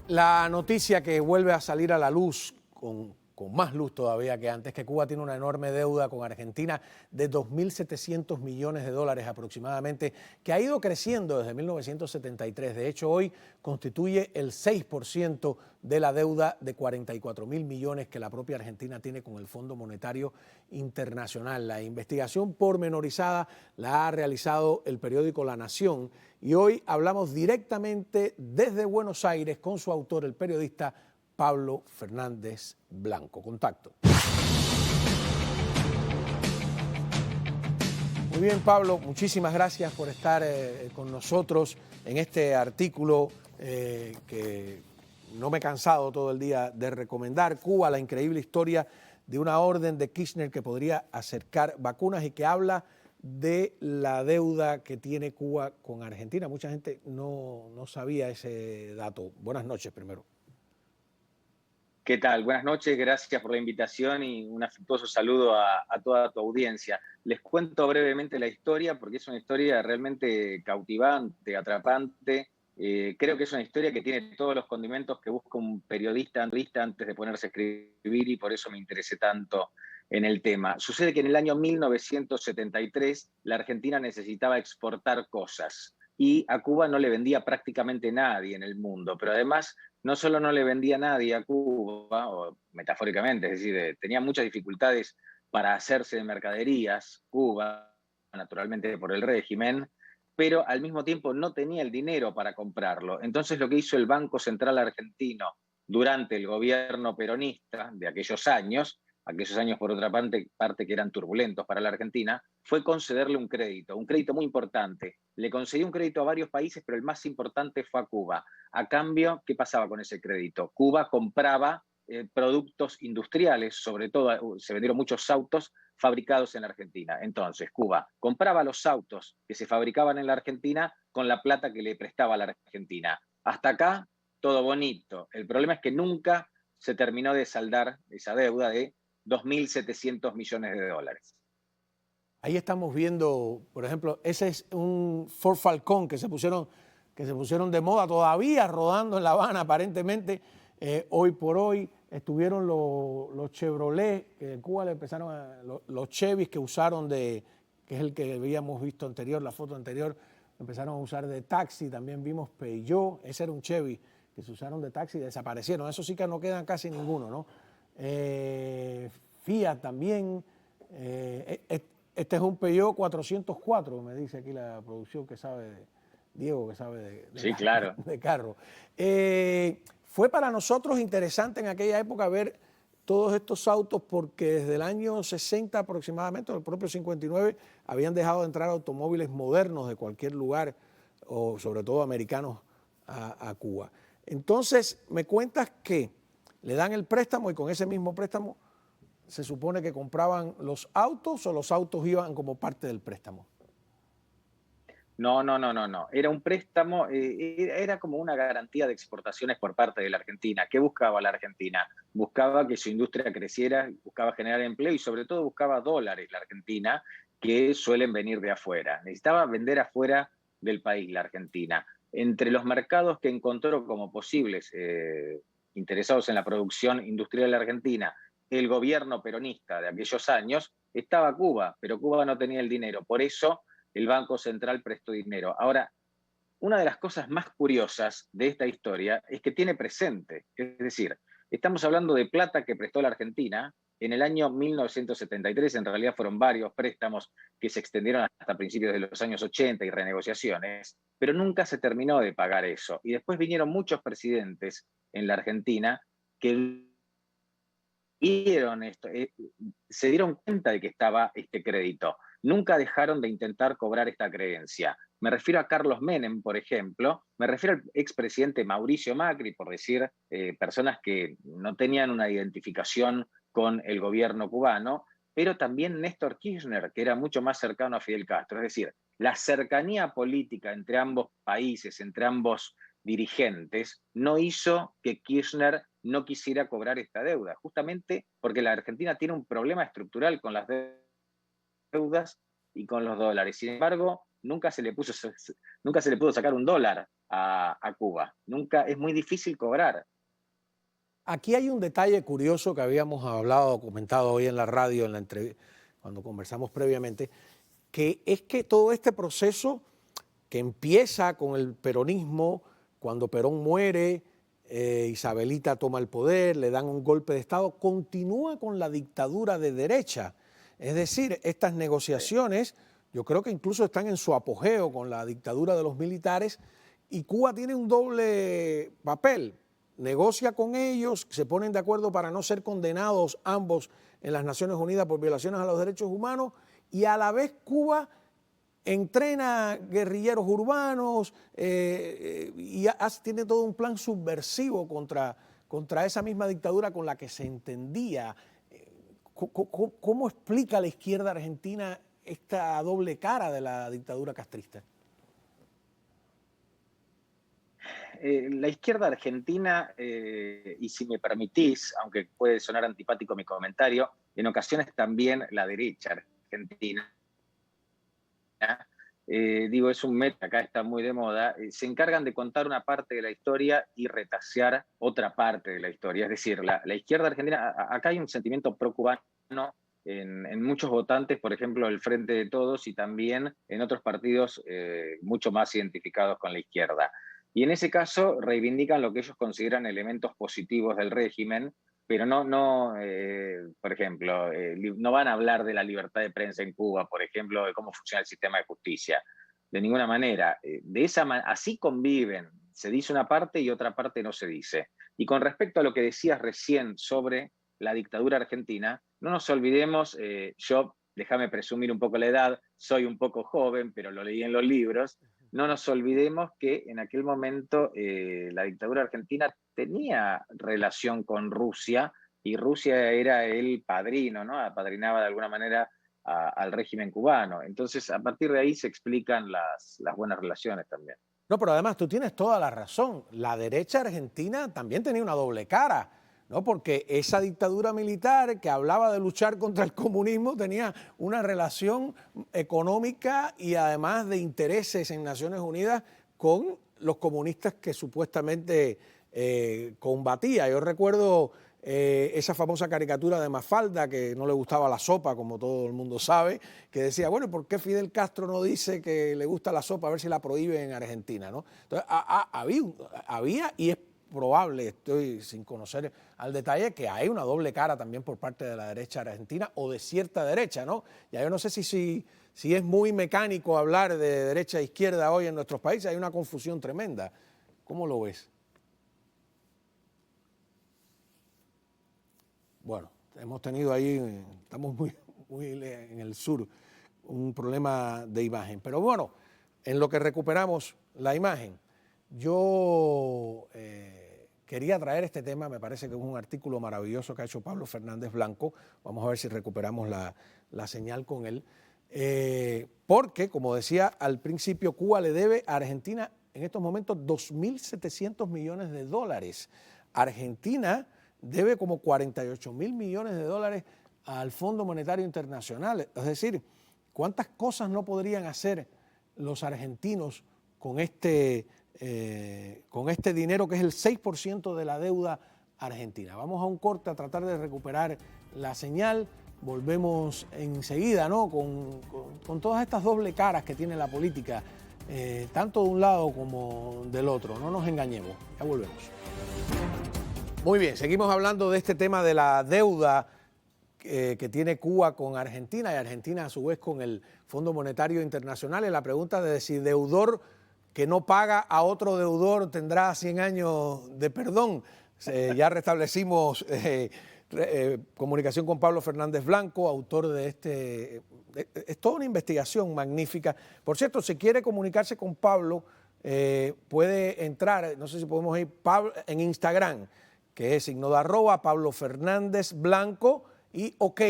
La noticia que vuelve a salir a la luz con más luz todavía que antes, que Cuba tiene una enorme deuda con Argentina de 2.700 millones de dólares aproximadamente, que ha ido creciendo desde 1973. De hecho, hoy constituye el 6% de la deuda de 44.000 millones que la propia Argentina tiene con el Fondo Monetario Internacional. La investigación pormenorizada la ha realizado el periódico La Nación y hoy hablamos directamente desde Buenos Aires con su autor, el periodista Pablo Fernández Blanco. Contacto. Muy bien, Pablo, muchísimas gracias por estar con nosotros en este artículo que no me he cansado todo el día de recomendar. Cuba, la increíble historia de una orden de Kirchner que podría acercar vacunas y que habla de la deuda que tiene Cuba con Argentina. Mucha gente no sabía ese dato. Buenas noches primero. ¿Qué tal? Buenas noches, gracias por la invitación y un afectuoso saludo a toda tu audiencia. Les cuento brevemente la historia porque es una historia realmente cautivante, atrapante. Creo que es una historia que tiene todos los condimentos que busca un periodista antes de ponerse a escribir y por eso me interesé tanto en el tema. Sucede que en el año 1973 la Argentina necesitaba exportar cosas y a Cuba no le vendía prácticamente nadie en el mundo, pero además no solo no le vendía a nadie a Cuba, o metafóricamente, es decir, tenía muchas dificultades para hacerse de mercaderías, Cuba, naturalmente por el régimen, pero al mismo tiempo no tenía el dinero para comprarlo. Entonces lo que hizo el Banco Central Argentino durante el gobierno peronista de aquellos años por otra parte que eran turbulentos para la Argentina, fue concederle un crédito muy importante. Le concedió un crédito a varios países, pero el más importante fue a Cuba. A cambio, ¿qué pasaba con ese crédito? Cuba compraba productos industriales, sobre todo se vendieron muchos autos fabricados en la Argentina. Entonces, Cuba compraba los autos que se fabricaban en la Argentina con la plata que le prestaba a la Argentina. Hasta acá, todo bonito. El problema es que nunca se terminó de saldar esa deuda de 2.700 millones de dólares. Ahí estamos viendo, por ejemplo, ese es un Ford Falcon que se pusieron de moda, todavía rodando en La Habana aparentemente. Hoy por hoy estuvieron los Chevrolet, que en Cuba le empezaron los Chevys que usaron que es el que habíamos visto anterior, la foto anterior, empezaron a usar de taxi. También vimos Peugeot, ese era un Chevy que se usaron de taxi y desaparecieron. Eso sí que no quedan casi ninguno, ¿no? Fiat también. Este es un Peugeot 404, me dice aquí la producción que sabe, Diego, que sabe sí, claro. de carro. Fue para nosotros interesante en aquella época ver todos estos autos porque desde el año 60 aproximadamente, o el propio 59, habían dejado de entrar automóviles modernos de cualquier lugar, o sobre todo americanos, a Cuba. Entonces, me cuentas que le dan el préstamo y con ese mismo préstamo se supone que compraban los autos o los autos iban como parte del préstamo. No. Era un préstamo, era como una garantía de exportaciones por parte de la Argentina. ¿Qué buscaba la Argentina? Buscaba que su industria creciera, buscaba generar empleo y sobre todo buscaba dólares la Argentina, que suelen venir de afuera. Necesitaba vender afuera del país la Argentina. Entre los mercados que encontró como posibles interesados en la producción industrial de la Argentina, el gobierno peronista de aquellos años, estaba Cuba, pero Cuba no tenía el dinero. Por eso el Banco Central prestó dinero. Ahora, una de las cosas más curiosas de esta historia es que tiene presente. Es decir, estamos hablando de plata que prestó la Argentina en el año 1973. En realidad fueron varios préstamos que se extendieron hasta principios de los años 80 y renegociaciones, pero nunca se terminó de pagar eso. Y después vinieron muchos presidentes en la Argentina que vieron esto, se dieron cuenta de que estaba este crédito. Nunca dejaron de intentar cobrar esta creencia. Me refiero a Carlos Menem, por ejemplo, me refiero al expresidente Mauricio Macri, por decir personas que no tenían una identificación con el gobierno cubano, pero también Néstor Kirchner, que era mucho más cercano a Fidel Castro. Es decir, la cercanía política entre ambos países, entre ambos dirigentes, no hizo que Kirchner no quisiera cobrar esta deuda, justamente porque la Argentina tiene un problema estructural con las deudas y con los dólares. Sin embargo, nunca se le pudo sacar un dólar a Cuba. Nunca, es muy difícil cobrar. Aquí hay un detalle curioso que habíamos hablado, comentado hoy en la radio, cuando conversamos previamente, que es que todo este proceso que empieza con el peronismo, cuando Perón muere, Isabelita toma el poder, le dan un golpe de Estado, continúa con la dictadura de derecha. Es decir, estas negociaciones, yo creo que incluso están en su apogeo con la dictadura de los militares, y Cuba tiene un doble papel. Negocia con ellos, se ponen de acuerdo para no ser condenados ambos en las Naciones Unidas por violaciones a los derechos humanos, y a la vez Cuba entrena guerrilleros urbanos y tiene todo un plan subversivo contra esa misma dictadura con la que se entendía. ¿Cómo explica la izquierda argentina esta doble cara de la dictadura castrista? La izquierda argentina, y si me permitís, aunque puede sonar antipático mi comentario, en ocasiones también la derecha argentina, digo, es un meta, acá está muy de moda, se encargan de contar una parte de la historia y retasear otra parte de la historia. Es decir, la izquierda argentina, acá hay un sentimiento pro-cubano en muchos votantes, por ejemplo, el Frente de Todos, y también en otros partidos mucho más identificados con la izquierda. Y en ese caso reivindican lo que ellos consideran elementos positivos del régimen, pero por ejemplo, no van a hablar de la libertad de prensa en Cuba, por ejemplo, de cómo funciona el sistema de justicia, de ninguna manera. Así conviven, se dice una parte y otra parte no se dice. Y con respecto a lo que decías recién sobre la dictadura argentina, no nos olvidemos, yo, déjame presumir un poco la edad, soy un poco joven, pero lo leí en los libros, no nos olvidemos que en aquel momento la dictadura argentina tenía relación con Rusia, y Rusia era el padrino, ¿no? Apadrinaba de alguna manera al régimen cubano. Entonces, a partir de ahí se explican las buenas relaciones también. No, pero además tú tienes toda la razón. La derecha argentina también tenía una doble cara, ¿no? Porque esa dictadura militar que hablaba de luchar contra el comunismo tenía una relación económica y además de intereses en Naciones Unidas con los comunistas que supuestamente combatía. Yo recuerdo esa famosa caricatura de Mafalda, que no le gustaba la sopa, como todo el mundo sabe, que decía, bueno, ¿por qué Fidel Castro no dice que le gusta la sopa, a ver si la prohíbe en Argentina, ¿no? Entonces, había y es probable, estoy sin conocer al detalle, que hay una doble cara también por parte de la derecha argentina o de cierta derecha, ¿no? Ya yo no sé si es muy mecánico hablar de derecha e izquierda hoy en nuestros países, hay una confusión tremenda. ¿Cómo lo ves? Bueno, hemos tenido ahí, estamos muy en el sur, un problema de imagen. Pero bueno, en lo que recuperamos la imagen, yo quería traer este tema, me parece que es un artículo maravilloso que ha hecho Pablo Fernández Blanco, vamos a ver si recuperamos la señal con él, porque, como decía al principio, Cuba le debe a Argentina en estos momentos 2.700 millones de dólares. Argentina debe como 48.000 millones de dólares al Fondo Monetario Internacional. Es decir, ¿cuántas cosas no podrían hacer los argentinos con este dinero que es el 6% de la deuda argentina? Vamos a un corte a tratar de recuperar la señal. Volvemos enseguida, ¿no? Con todas estas doble caras que tiene la política, tanto de un lado como del otro. No nos engañemos. Ya volvemos. Muy bien, seguimos hablando de este tema de la deuda que tiene Cuba con Argentina y Argentina a su vez con el Fondo Monetario Internacional. Y la pregunta de si deudor que no paga a otro deudor tendrá 100 años de perdón. Ya restablecimos comunicación con Pablo Fernández Blanco, autor de es toda una investigación magnífica. Por cierto, si quiere comunicarse con Pablo, puede entrar, no sé si podemos ir, Pablo, en Instagram, que es @ Pablo Fernández Blanco y OK,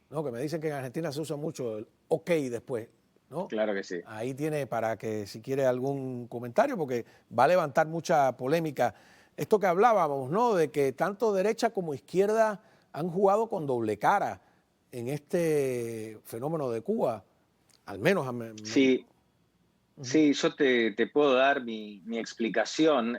¿no? Que me dicen que en Argentina se usa mucho el OK después, ¿no? Claro que sí. Ahí tiene para que si quiere algún comentario, porque va a levantar mucha polémica. Esto que hablábamos, ¿no? De que tanto derecha como izquierda han jugado con doble cara en este fenómeno de Cuba, al menos. Sí. Sí, yo te puedo dar mi explicación.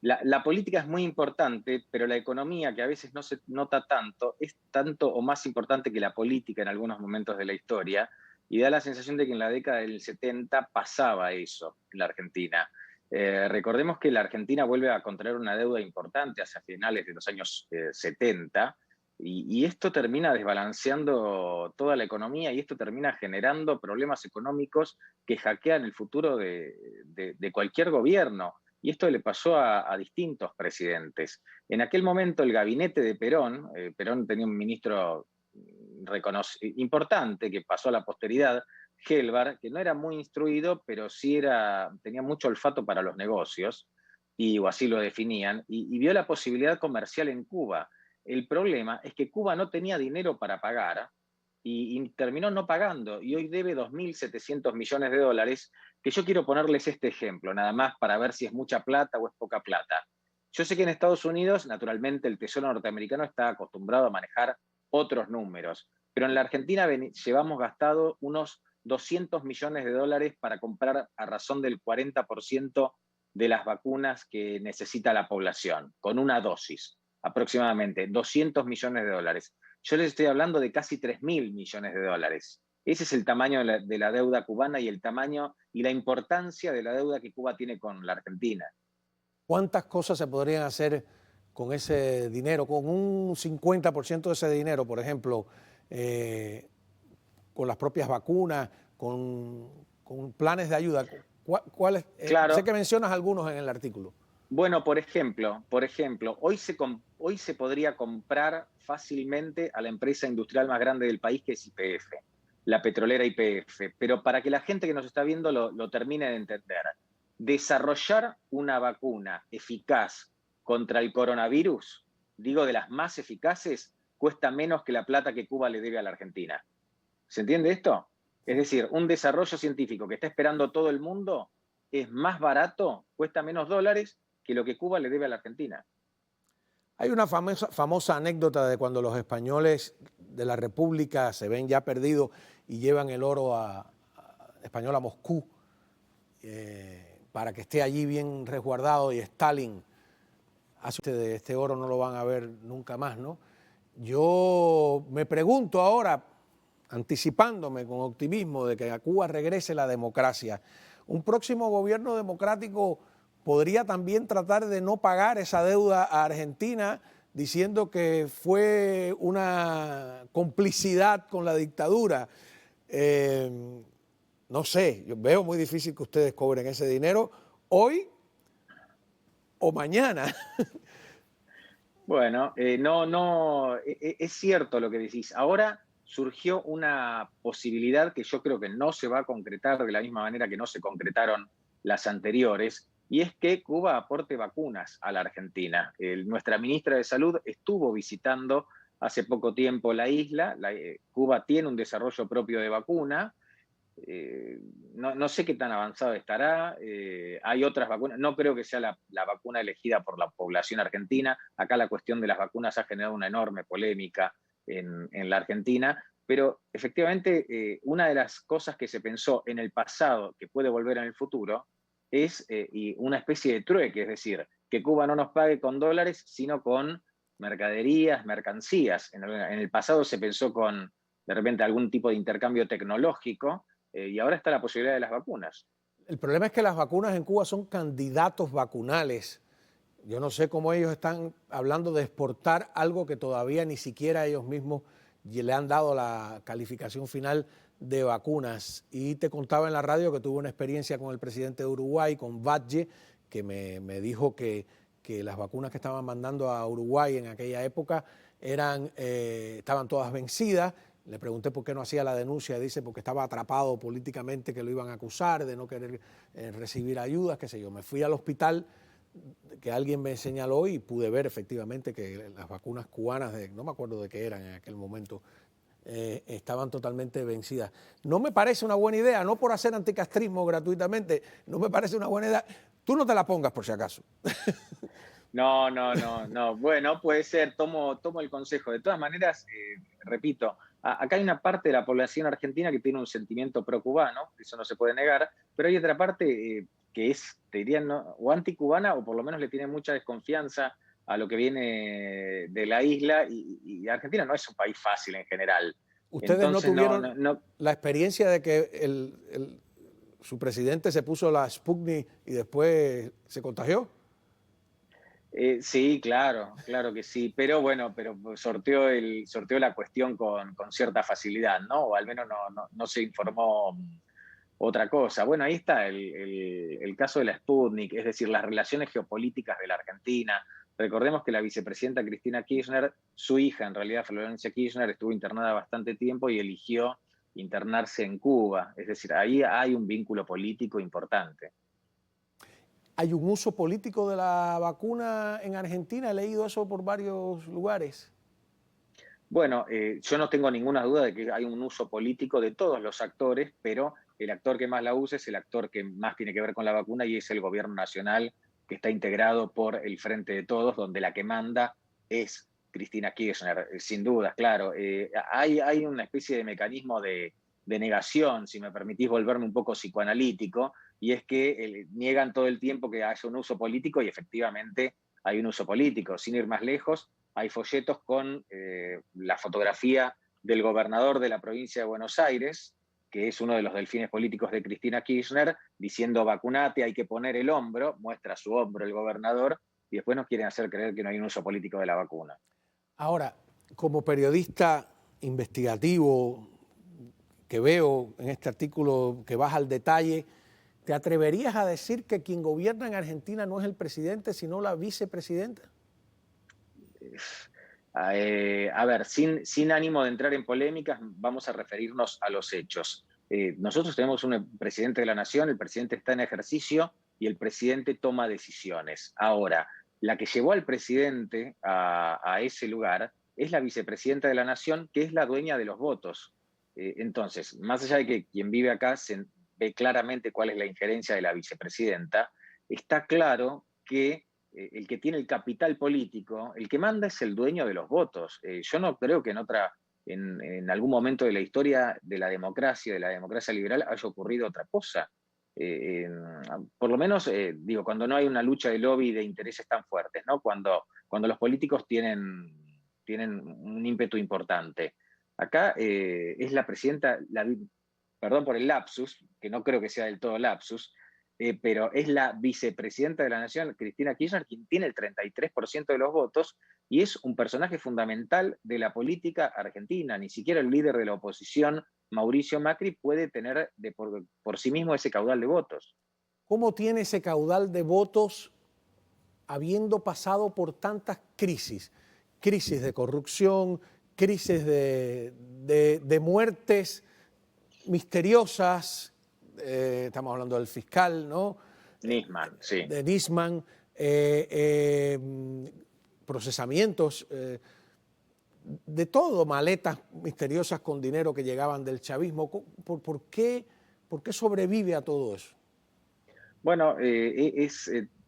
La política es muy importante, pero la economía, que a veces no se nota tanto, es tanto o más importante que la política en algunos momentos de la historia, y da la sensación de que en la década del 70 pasaba eso en la Argentina. Recordemos que la Argentina vuelve a contraer una deuda importante hacia finales de los años 70, y esto termina desbalanceando toda la economía y esto termina generando problemas económicos que hackean el futuro de cualquier gobierno. Y esto le pasó a distintos presidentes. En aquel momento el gabinete de Perón, Perón tenía un ministro importante que pasó a la posteridad, Gelbar, que no era muy instruido, pero sí tenía mucho olfato para los negocios, o así lo definían, y vio la posibilidad comercial en Cuba. El problema es que Cuba no tenía dinero para pagar y terminó no pagando y hoy debe 2.700 millones de dólares, que yo quiero ponerles este ejemplo, nada más para ver si es mucha plata o es poca plata. Yo sé que en Estados Unidos, naturalmente, el Tesoro norteamericano está acostumbrado a manejar otros números, pero en la Argentina llevamos gastado unos 200 millones de dólares para comprar a razón del 40% de las vacunas que necesita la población, con una dosis, aproximadamente 200 millones de dólares. Yo les estoy hablando de casi 3.000 millones de dólares. Ese es el tamaño de la deuda cubana y el tamaño y la importancia de la deuda que Cuba tiene con la Argentina. ¿Cuántas cosas se podrían hacer con ese dinero, con un 50% de ese dinero, por ejemplo, con las propias vacunas, con planes de ayuda? ¿Cuáles? Sé Claro. que mencionas algunos en el artículo. Bueno, por ejemplo, hoy se podría comprar fácilmente a la empresa industrial más grande del país, que es YPF, la petrolera YPF. Pero para que la gente que nos está viendo lo termine de entender, desarrollar una vacuna eficaz contra el coronavirus, digo de las más eficaces, cuesta menos que la plata que Cuba le debe a la Argentina. ¿Se entiende esto? Es decir, un desarrollo científico que está esperando todo el mundo es más barato, cuesta menos dólares que lo que Cuba le debe a la Argentina. Hay una famosa anécdota de cuando los españoles de la República se ven ya perdidos y llevan el oro español a Moscú para que esté allí bien resguardado y Stalin hace de este oro no lo van a ver nunca más, ¿no? Yo me pregunto ahora, anticipándome con optimismo de que a Cuba regrese la democracia, un próximo gobierno democrático podría también tratar de no pagar esa deuda a Argentina diciendo que fue una complicidad con la dictadura. No sé, yo veo muy difícil que ustedes cobren ese dinero hoy o mañana. Bueno, es cierto lo que decís. Ahora surgió una posibilidad que yo creo que no se va a concretar de la misma manera que no se concretaron las anteriores, y es que Cuba aporte vacunas a la Argentina. Nuestra ministra de Salud estuvo visitando hace poco tiempo la isla. Cuba tiene un desarrollo propio de vacuna. No sé qué tan avanzado estará. Hay otras vacunas. No creo que sea la vacuna elegida por la población argentina. Acá la cuestión de las vacunas ha generado una enorme polémica en la Argentina. Pero efectivamente, una de las cosas que se pensó en el pasado que puede volver en el futuro es una especie de trueque, es decir, que Cuba no nos pague con dólares, sino con mercaderías, mercancías. En el pasado se pensó con, de repente, algún tipo de intercambio tecnológico, y ahora está la posibilidad de las vacunas. El problema es que las vacunas en Cuba son candidatos vacunales. Yo no sé cómo ellos están hablando de exportar algo que todavía ni siquiera ellos mismos le han dado la calificación final de vacunas. Y te contaba en la radio que tuve una experiencia con el presidente de Uruguay, con Valle, que me dijo que las vacunas que estaban mandando a Uruguay en aquella época estaban todas vencidas. Le pregunté por qué no hacía la denuncia, dice porque estaba atrapado políticamente, que lo iban a acusar de no querer recibir ayudas, qué sé yo. Me fui al hospital que alguien me señaló y pude ver efectivamente que las vacunas cubanas, no me acuerdo de qué eran en aquel momento, estaban totalmente vencidas. No me parece una buena idea, no por hacer anticastrismo gratuitamente, no me parece una buena idea. Tú no te la pongas por si acaso. No. Bueno, puede ser, tomo el consejo. De todas maneras, repito, acá hay una parte de la población argentina que tiene un sentimiento pro-cubano, eso no se puede negar, pero hay otra parte que es, te diría, o anticubana o por lo menos le tiene mucha desconfianza a lo que viene de la isla y Argentina no es un país fácil en general. ¿Ustedes no Entonces, tuvieron la experiencia de que su presidente se puso la Sputnik y después se contagió? Sí, claro, claro que sí, pero bueno, pero sorteó la cuestión con cierta facilidad, ¿no? O al menos no se informó otra cosa. Bueno, ahí está el caso de la Sputnik, es decir, las relaciones geopolíticas de la Argentina. Recordemos que la vicepresidenta Cristina Kirchner, su hija en realidad, Florencia Kirchner, estuvo internada bastante tiempo y eligió internarse en Cuba. Es decir, ahí hay un vínculo político importante. ¿Hay un uso político de la vacuna en Argentina? He leído eso por varios lugares. Bueno, yo no tengo ninguna duda de que hay un uso político de todos los actores, pero el actor que más la usa es el actor que más tiene que ver con la vacuna y es el gobierno nacional que está integrado por el Frente de Todos, donde la que manda es Cristina Kirchner, sin dudas, claro. Hay una especie de mecanismo de negación, si me permitís volverme un poco psicoanalítico, y es que niegan todo el tiempo que haya un uso político y efectivamente hay un uso político. Sin ir más lejos, hay folletos con la fotografía del gobernador de la provincia de Buenos Aires, que es uno de los delfines políticos de Cristina Kirchner, diciendo vacunate, hay que poner el hombro, muestra su hombro el gobernador, y después nos quieren hacer creer que no hay un uso político de la vacuna. Ahora, como periodista investigativo que veo en este artículo que vas al detalle, ¿te atreverías a decir que quien gobierna en Argentina no es el presidente, sino la vicepresidenta? A ver, sin ánimo de entrar en polémicas, vamos a referirnos a los hechos. Nosotros tenemos un presidente de la nación, el presidente está en ejercicio y el presidente toma decisiones. Ahora, la que llevó al presidente a ese lugar es la vicepresidenta de la nación, que es la dueña de los votos. Entonces, más allá de que quien vive acá se ve claramente cuál es la injerencia de la vicepresidenta, está claro que el que tiene el capital político, el que manda es el dueño de los votos. Yo no creo que en algún momento de la historia de la democracia liberal, haya ocurrido otra cosa. Por lo menos, digo, cuando no hay una lucha de lobby de intereses tan fuertes, ¿no? Cuando los políticos tienen un ímpetu importante. Acá es la presidenta, perdón por el lapsus, que no creo que sea del todo lapsus, pero es la vicepresidenta de la Nación, Cristina Kirchner, quien tiene el 33% de los votos y es un personaje fundamental de la política argentina. Ni siquiera el líder de la oposición, Mauricio Macri, puede tener por sí mismo ese caudal de votos. ¿Cómo tiene ese caudal de votos habiendo pasado por tantas crisis? Crisis de corrupción, crisis de muertes misteriosas, estamos hablando del fiscal, ¿no? Nisman, sí. De Nisman, procesamientos, de todo, maletas misteriosas con dinero que llegaban del chavismo. ¿Por qué sobrevive a todo eso? Bueno,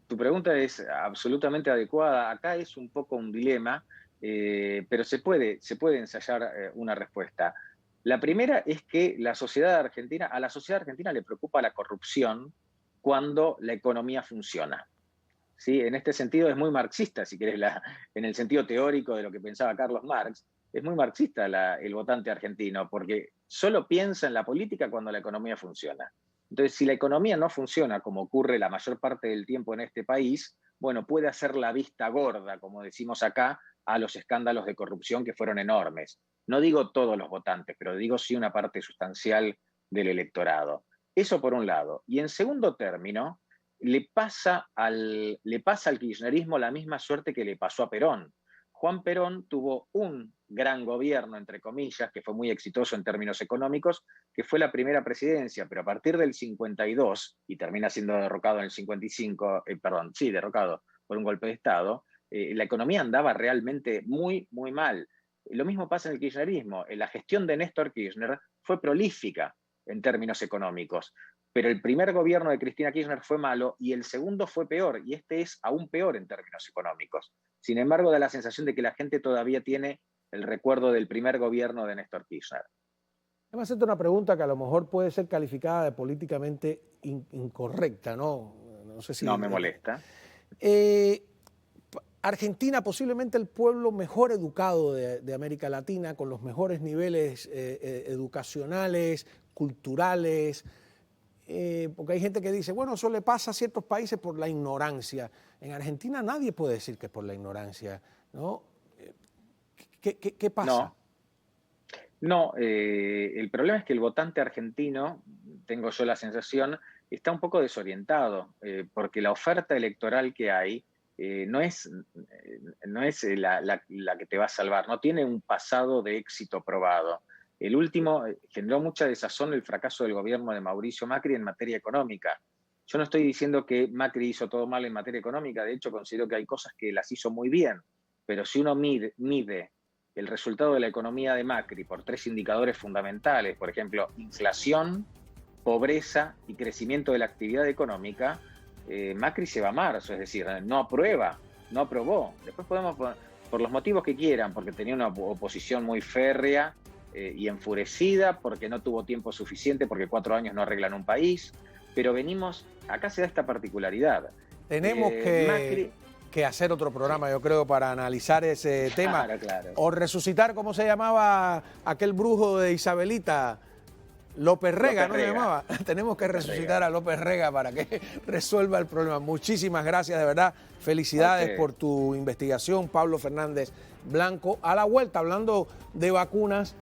tu pregunta es absolutamente adecuada. Acá es un poco un dilema, pero se puede ensayar una respuesta. La primera es que a la sociedad argentina le preocupa la corrupción cuando la economía funciona. ¿Sí? En este sentido es muy marxista, si querés, en el sentido teórico de lo que pensaba Carlos Marx, es muy marxista el votante argentino, porque solo piensa en la política cuando la economía funciona. Entonces, si la economía no funciona, como ocurre la mayor parte del tiempo en este país, bueno, puede hacer la vista gorda, como decimos acá, a los escándalos de corrupción que fueron enormes. No digo todos los votantes, pero digo sí una parte sustancial del electorado. Eso por un lado. Y en segundo término, le pasa al kirchnerismo la misma suerte que le pasó a Perón. Juan Perón tuvo un gran gobierno, entre comillas, que fue muy exitoso en términos económicos, que fue la primera presidencia, pero a partir del 52, y termina siendo derrocado en el 55, derrocado por un golpe de Estado, la economía andaba realmente muy, muy mal. Lo mismo pasa en el kirchnerismo. La gestión de Néstor Kirchner fue prolífica en términos económicos, pero el primer gobierno de Cristina Kirchner fue malo y el segundo fue peor, y este es aún peor en términos económicos. Sin embargo, da la sensación de que la gente todavía tiene el recuerdo del primer gobierno de Néstor Kirchner. Déjame hacerte una pregunta que a lo mejor puede ser calificada de políticamente incorrecta, ¿no? No sé si... No me molesta. Argentina, posiblemente el pueblo mejor educado de América Latina, con los mejores niveles educacionales, culturales, porque hay gente que dice, bueno, eso le pasa a ciertos países por la ignorancia. En Argentina nadie puede decir que es por la ignorancia, ¿no? ¿Qué pasa? No, el problema es que el votante argentino, tengo yo la sensación, está un poco desorientado, porque la oferta electoral que hay no es la que te va a salvar, no tiene un pasado de éxito probado. El último generó mucha desazón el fracaso del gobierno de Mauricio Macri en materia económica. Yo no estoy diciendo que Macri hizo todo mal en materia económica, de hecho considero que hay cosas que las hizo muy bien, pero si uno mide el resultado de la economía de Macri por 3 indicadores fundamentales, por ejemplo, inflación, pobreza y crecimiento de la actividad económica, Macri se va a marzo, es decir, no aprobó. Después podemos, por los motivos que quieran, porque tenía una oposición muy férrea y enfurecida, porque no tuvo tiempo suficiente, porque 4 años no arreglan un país, pero acá se da esta particularidad. Tenemos que hacer otro programa, yo creo, para analizar ese tema. Claro. O resucitar, ¿cómo se llamaba aquel brujo de Isabelita? López Rega, ¿no se llamaba? Tenemos que resucitar a López Rega para que resuelva el problema. Muchísimas gracias, de verdad. Felicidades por tu investigación, Pablo Fernández Blanco. A la vuelta, hablando de vacunas,